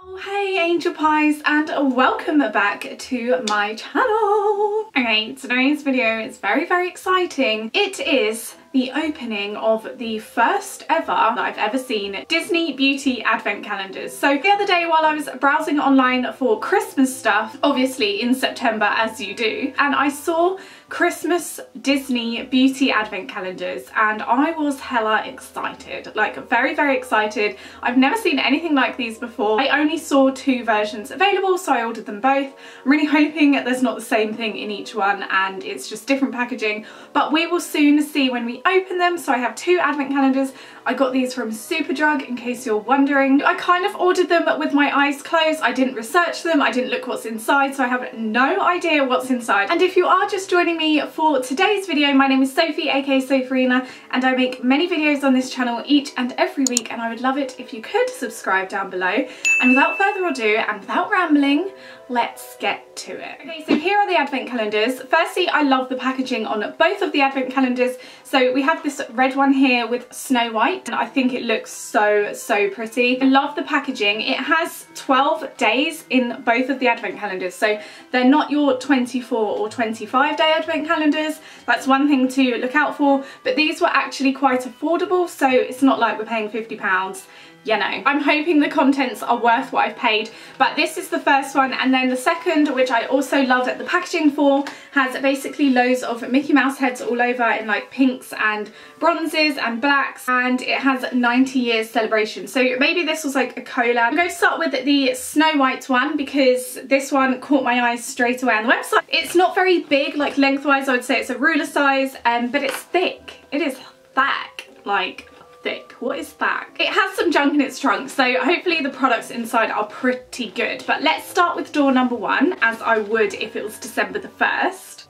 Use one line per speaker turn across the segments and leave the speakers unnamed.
Oh hey Angel Pies, and welcome back to my channel. Okay, today's video is very exciting. It is the opening of the first ever that I've ever seen Disney Beauty Advent calendars. So the other day while I was browsing online for Christmas stuff, obviously in September as you do, and I saw Christmas Disney Beauty Advent calendars and I was hella excited, like very excited. I've never seen anything like these before. I only saw two versions available, so I ordered them both. I'm really hoping there's not the same thing in each one and it's just different packaging, but we will soon see when we open them. So I have two advent calendars. I got these from Superdrug, in case you're wondering. I kind of ordered them with my eyes closed. I didn't research them, I didn't look what's inside, so I have no idea what's inside. And if you are just joining me for today's video, my name is Sophie, aka Sopherina, and I make many videos on this channel each and every week, and I would love it if you could subscribe down below. And without further ado, and without rambling, let's get to it. Okay, so here are the advent calendars. Firstly, I love the packaging on both of the advent calendars. So we have this red one here with Snow White, and I think it looks so pretty. I love the packaging. It has 12 days in both of the advent calendars, so they're not your 24 or 25 day advent calendars. That's one thing to look out for, but these were actually quite affordable, so it's not like we're paying £50. You know, I'm hoping the contents are worth what I've paid, but this is the first one. And then the second, which I also love the packaging for, has basically loads of Mickey Mouse heads all over in like pinks and bronzes and blacks, and it has 90 years celebration. So maybe this was like a collab. I'm going to start with the Snow White one because this one caught my eyes straight away on the website. It's not very big, like lengthwise I would say it's a ruler size, but it's thick. It is thick, like thick. What is that? It has some junk in its trunk, so hopefully the products inside are pretty good. But let's start with door number one, as I would if it was December the 1st.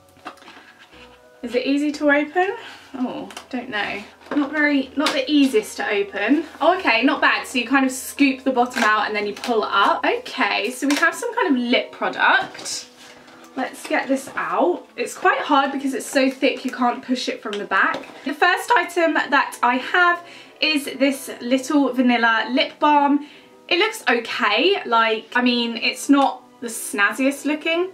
Is it easy to open? Oh, don't know. Not the easiest to open. Oh, okay, not bad. So you kind of scoop the bottom out and then you pull it up. Okay, so we have some kind of lip product. Let's get this out. It's quite hard because it's so thick you can't push it from the back. The first item that I have is this little vanilla lip balm. It looks okay, like, I mean, it's not the snazziest looking.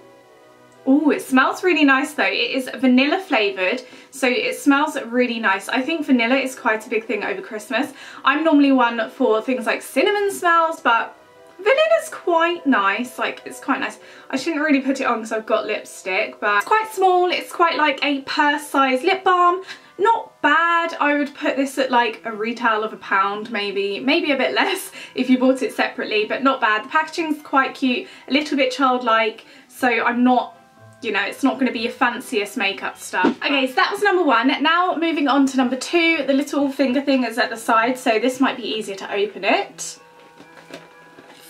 Oh, it smells really nice though. It is vanilla flavoured, so it smells really nice. I think vanilla is quite a big thing over Christmas. I'm normally one for things like cinnamon smells, but vanilla's quite nice, like it's quite nice. I shouldn't really put it on because I've got lipstick, but it's quite small. It's quite like a purse size lip balm. Not bad. I would put this at like a retail of £1 maybe a bit less if you bought it separately, but not bad. The packaging's quite cute, a little bit childlike, so I'm not, you know, it's not going to be your fanciest makeup stuff. Okay, so that was number one. Now moving on to number two. The little finger thing is at the side, so this might be easier to open it.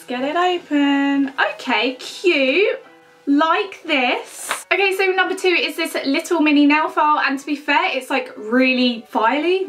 Get it open. Okay, cute. Like this. Okay, so number two is this little mini nail file, and to be fair, it's like really filey.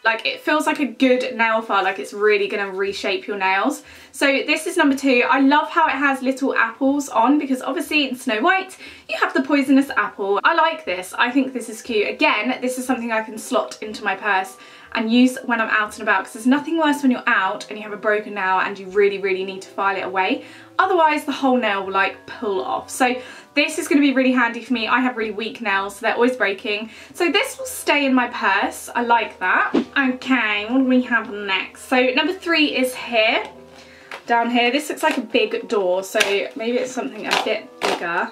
Like it feels like a good nail file, like it's really gonna reshape your nails. So this is number two. I love how it has little apples on, because obviously in Snow White you have the poisonous apple. I like this. I think this is cute. Again, this is something I can slot into my purse and use when I'm out and about, because there's nothing worse when you're out and you have a broken nail and you really need to file it away. Otherwise the whole nail will like pull off. So this is going to be really handy for me. I have really weak nails, so they're always breaking. So this will stay in my purse. I like that. Okay, what do we have next? So number three is here. Down here. This looks like a big door, so maybe it's something a bit bigger.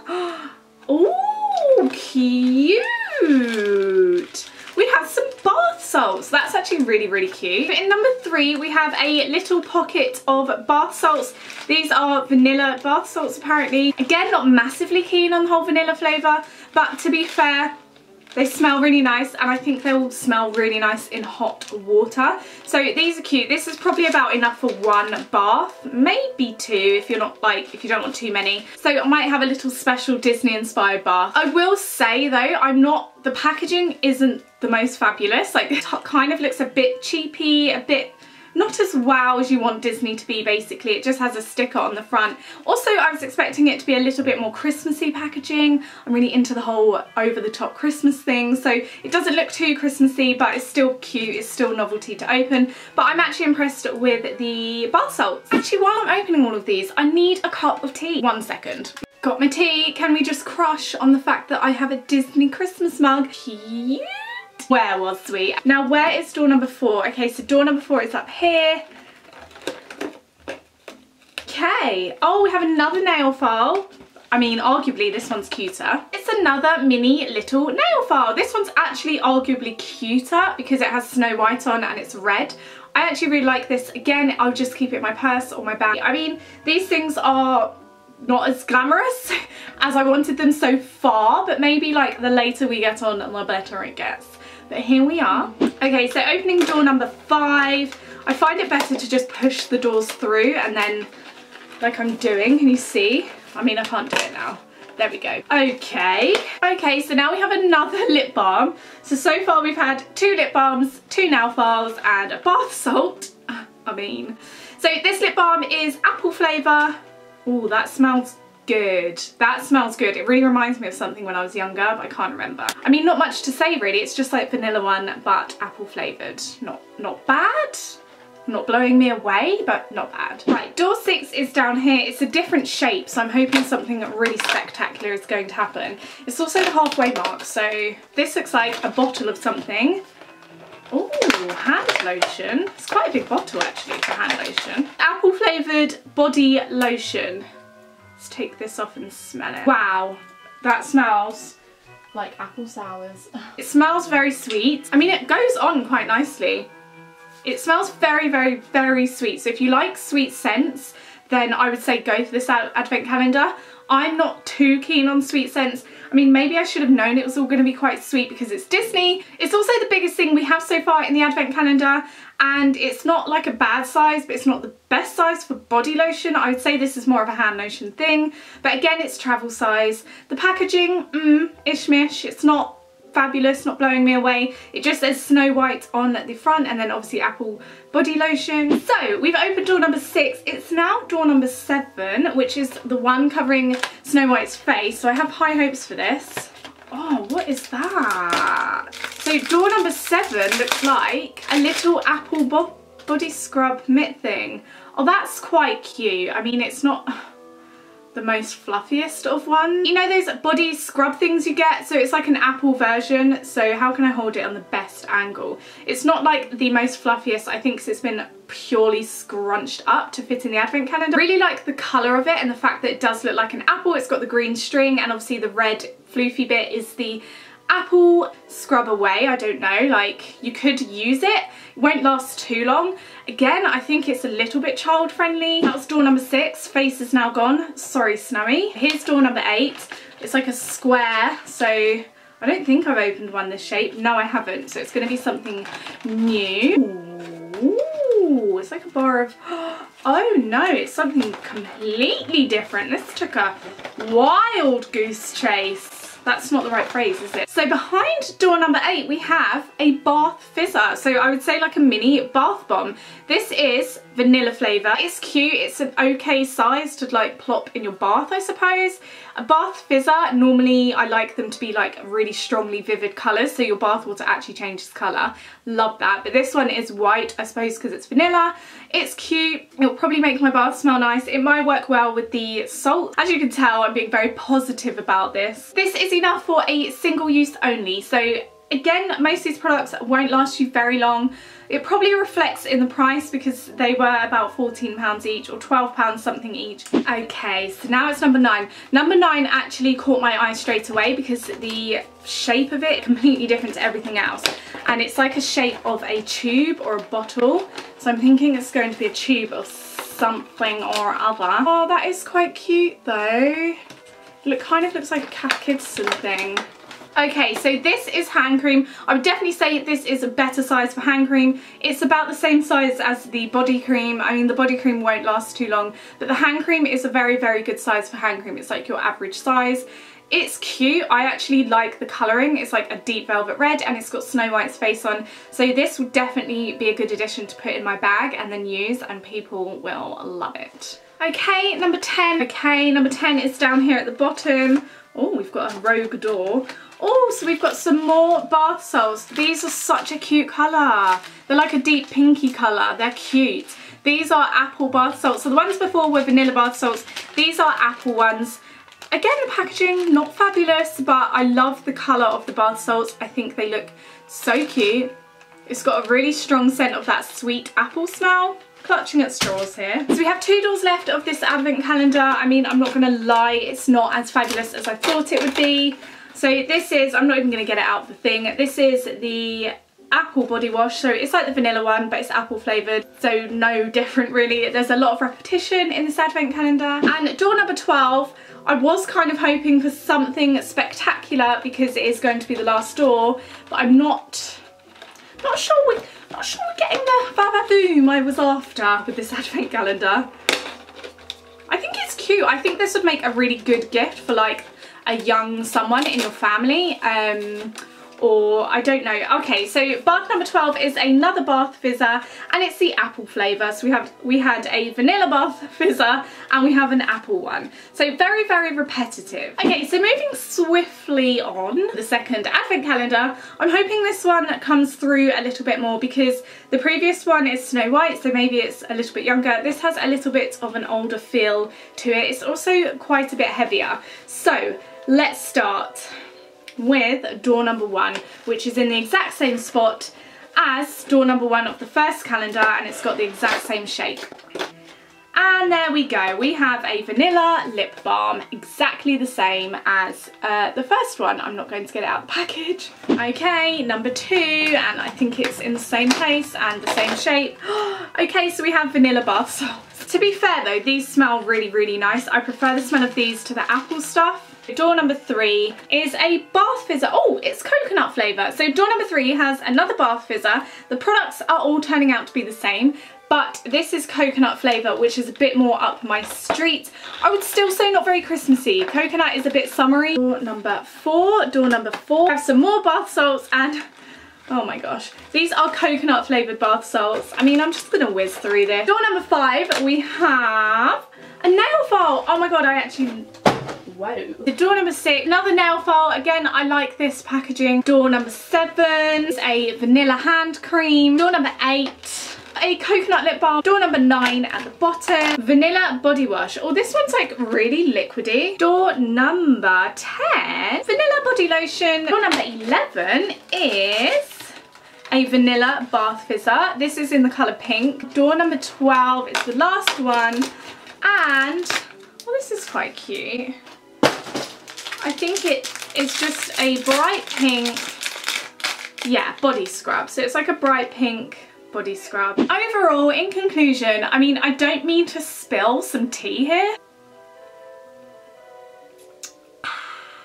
Oh, cute. We have some bath salts. That's actually really cute. But in number three, we have a little pocket of bath salts. These are vanilla bath salts apparently. Again, not massively keen on the whole vanilla flavour, but to be fair, they smell really nice, and I think they will smell really nice in hot water. So these are cute. This is probably about enough for one bath, maybe two if you're not like, if you don't want too many. So I might have a little special Disney inspired bath. I will say though, the packaging isn't the most fabulous. Like it kind of looks a bit cheapy, a bit not as wow as you want Disney to be, basically. It just has a sticker on the front. Also, I was expecting it to be a little bit more Christmassy packaging. I'm really into the whole over-the-top Christmas thing, so it doesn't look too Christmassy, but it's still cute. It's still novelty to open. But I'm actually impressed with the bath salts. Actually, while I'm opening all of these, I need a cup of tea. 1 second. Got my tea. Can we just crush on the fact that I have a Disney Christmas mug? Cute. Where was we? Now, where is door number 4? Okay, so door number 4 is up here. Okay. Oh, we have another nail file. I mean, arguably this one's cuter. It's another mini little nail file. This one's actually arguably cuter because it has Snow White on and it's red. I actually really like this. Again, I'll just keep it in my purse or my bag. I mean, these things are not as glamorous as I wanted them so far, but maybe like the later we get on, the better it gets. But here we are. Okay, so opening door number 5. I find it better to just push the doors through and then, like I'm doing, can you see? I mean, I can't do it now. There we go. Okay. Okay, so now we have another lip balm. So far we've had 2 lip balms, 2 nail files, and a bath salt. I mean. So this lip balm is apple flavour. Oh, that smells good. That smells good. It really reminds me of something when I was younger, but I can't remember. I mean, not much to say really. It's just like vanilla one, but apple flavoured. Not bad. Not blowing me away, but not bad. Right, door 6 is down here. It's a different shape, so I'm hoping something really spectacular is going to happen. It's also the halfway mark, so this looks like a bottle of something. Oh, hand lotion. It's quite a big bottle actually for hand lotion. Apple flavoured body lotion. Let's take this off and smell it. Wow, that smells like apple sours. It smells very sweet. I mean, it goes on quite nicely. It smells very, very, very sweet. So if you like sweet scents, then I would say go for this advent calendar. I'm not too keen on sweet scents. I mean, maybe I should have known it was all going to be quite sweet because it's Disney. It's also the biggest thing we have so far in the advent calendar, and it's not like a bad size, but it's not the best size for body lotion. I would say this is more of a hand lotion thing, but again, it's travel size. The packaging, ish-mish. It's not fabulous, not blowing me away. It just says Snow White on the front and then obviously apple body lotion. So we've opened door number 6. It's now door number 7, which is the one covering Snow White's face. So I have high hopes for this. Oh, what is that? So door number 7 looks like a little apple body scrub mitt thing. Oh, that's quite cute. I mean, it's not the most fluffiest of ones. You know those body scrub things you get? So it's like an apple version. So how can I hold it on the best angle? It's not like the most fluffiest, I think, because it's been purely scrunched up to fit in the advent calendar. I really like the colour of it and the fact that it does look like an apple. It's got the green string and obviously the red floofy bit is the apple scrub away. I don't know, like you could use it. It won't last too long. Again, I think it's a little bit child friendly. That was door number 6. Face is now gone. Sorry, Snowy. Here's door number 8. It's like a square, so I don't think I've opened one this shape. No, I haven't. So it's going to be something new. Ooh, it's like a bar of... Oh no, it's something completely different. This took a wild goose chase. That's not the right phrase, is it? So behind door number 8, we have a bath fizzer. So I would say like a mini bath bomb. This is vanilla flavour. It's cute. It's an okay size to like plop in your bath, I suppose. A bath fizzer, normally I like them to be like really strongly vivid colours, so your bath water actually changes colour. Love that. But this one is white, I suppose because it's vanilla. It's cute. It'll probably make my bath smell nice. It might work well with the salt. As you can tell, I'm being very positive about this. This is enough for a single use only. So again, most of these products won't last you very long. It probably reflects in the price because they were about £14 each or £12 something each. Okay, so now it's number 9. Number 9 actually caught my eye straight away because the shape of it is completely different to everything else. And it's like a shape of a tube or a bottle. So I'm thinking it's going to be a tube of something or other. Oh, that is quite cute though. It kind of looks like a Cat Kidston thing. Okay, so this is hand cream. I would definitely say this is a better size for hand cream. It's about the same size as the body cream. I mean, the body cream won't last too long, but the hand cream is a very, very good size for hand cream. It's like your average size. It's cute. I actually like the colouring. It's like a deep velvet red and it's got Snow White's face on. So this would definitely be a good addition to put in my bag and then use, and people will love it. Okay, number 10. Okay, number 10 is down here at the bottom. Oh, we've got a rogue door. Oh, so we've got some more bath salts. These are such a cute colour. They're like a deep pinky colour. They're cute. These are apple bath salts. So the ones before were vanilla bath salts. These are apple ones. Again, the packaging, not fabulous, but I love the colour of the bath salts. I think they look so cute. It's got a really strong scent of that sweet apple smell. Clutching at straws here. So we have 2 doors left of this advent calendar. I mean, I'm not gonna lie, it's not as fabulous as I thought it would be. So this is, I'm not even gonna get it out of the thing. This is the apple body wash. So it's like the vanilla one, but it's apple flavoured. So no different really. There's a lot of repetition in this advent calendar. And door number 12, I was kind of hoping for something spectacular because it is going to be the last door, but I'm not sure we're getting the ba-ba-boom I was after with this advent calendar. I think it's cute. I think this would make a really good gift for like a young someone in your family, or I don't know. Okay, so bath number 12 is another bath fizzer and it's the apple flavour. So we had a vanilla bath fizzer and we have an apple one. So very, very repetitive. Okay, so moving swiftly on, the second advent calendar, I'm hoping this one comes through a little bit more because the previous one is Snow White, so maybe it's a little bit younger. This has a little bit of an older feel to it. It's also quite a bit heavier. So let's start with door number 1, which is in the exact same spot as door number 1 of the first calendar, and it's got the exact same shape. And there we go, we have a vanilla lip balm, exactly the same as the first one. I'm not going to get it out of the package. Okay, number 2, and I think it's in the same place and the same shape. Okay, so we have vanilla bath salts. To be fair though, these smell really, really nice. I prefer the smell of these to the apple stuff. Door number 3 is a bath fizzer. Oh, it's coconut flavour. So door number 3 has another bath fizzer. The products are all turning out to be the same, but this is coconut flavour, which is a bit more up my street. I would still say not very Christmassy. Coconut is a bit summery. Door number 4. I have some more bath salts and oh my gosh, these are coconut flavoured bath salts. I mean, I'm just gonna whiz through this. Door number 5, we have a nail file. Oh my god, whoa. The door number 6, another nail file. Again, I like this packaging. Door number 7 is a vanilla hand cream. Door number 8, a coconut lip balm. Door number 9 at the bottom, vanilla body wash. Oh, this one's like really liquidy. Door number 10, vanilla body lotion. Door number 11 is a vanilla bath fizzer. This is in the colour pink. Door number 12 is the last one. And, well, this is quite cute. I think it's just a bright pink, yeah, body scrub. So it's like a bright pink body scrub. Overall, in conclusion, I mean, I don't mean to spill some tea here.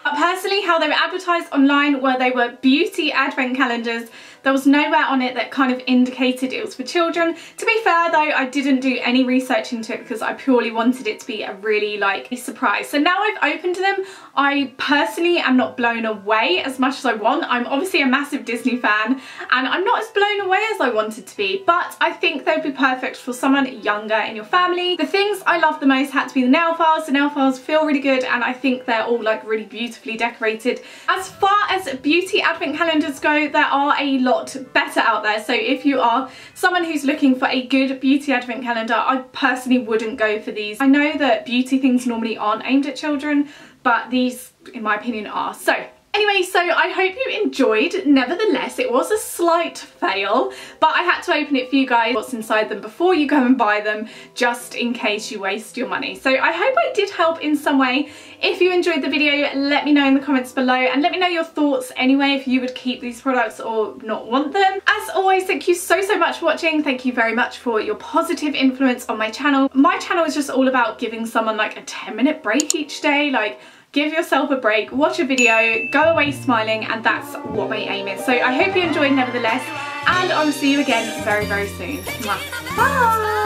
But personally, how they were advertised online where they were beauty advent calendars, there was nowhere on it that kind of indicated it was for children. To be fair though, I didn't do any research into it because I purely wanted it to be a really like surprise. So now I've opened them, I personally am not blown away as much as I want. I'm obviously a massive Disney fan and I'm not as blown away as I wanted to be, but I think they'd be perfect for someone younger in your family. The things I love the most had to be the nail files. The nail files feel really good and I think they're all like really beautifully decorated. As far as beauty advent calendars go, there are a lot better out there. So if you are someone who's looking for a good beauty advent calendar, I personally wouldn't go for these. I know that beauty things normally aren't aimed at children, but these, in my opinion, are. So anyway, so I hope you enjoyed. Nevertheless, it was a slight fail, but I had to open it for you guys, what's inside them before you go and buy them, just in case you waste your money. So I hope I did help in some way. If you enjoyed the video, let me know in the comments below and let me know your thoughts anyway, if you would keep these products or not want them. As always, thank you so much for watching. Thank you very much for your positive influence on my channel. My channel is just all about giving someone like a 10-minute break each day. Like, give yourself a break, watch a video, go away smiling, and that's what my aim is. So I hope you enjoyed nevertheless, and I will see you again very, very soon. Bye!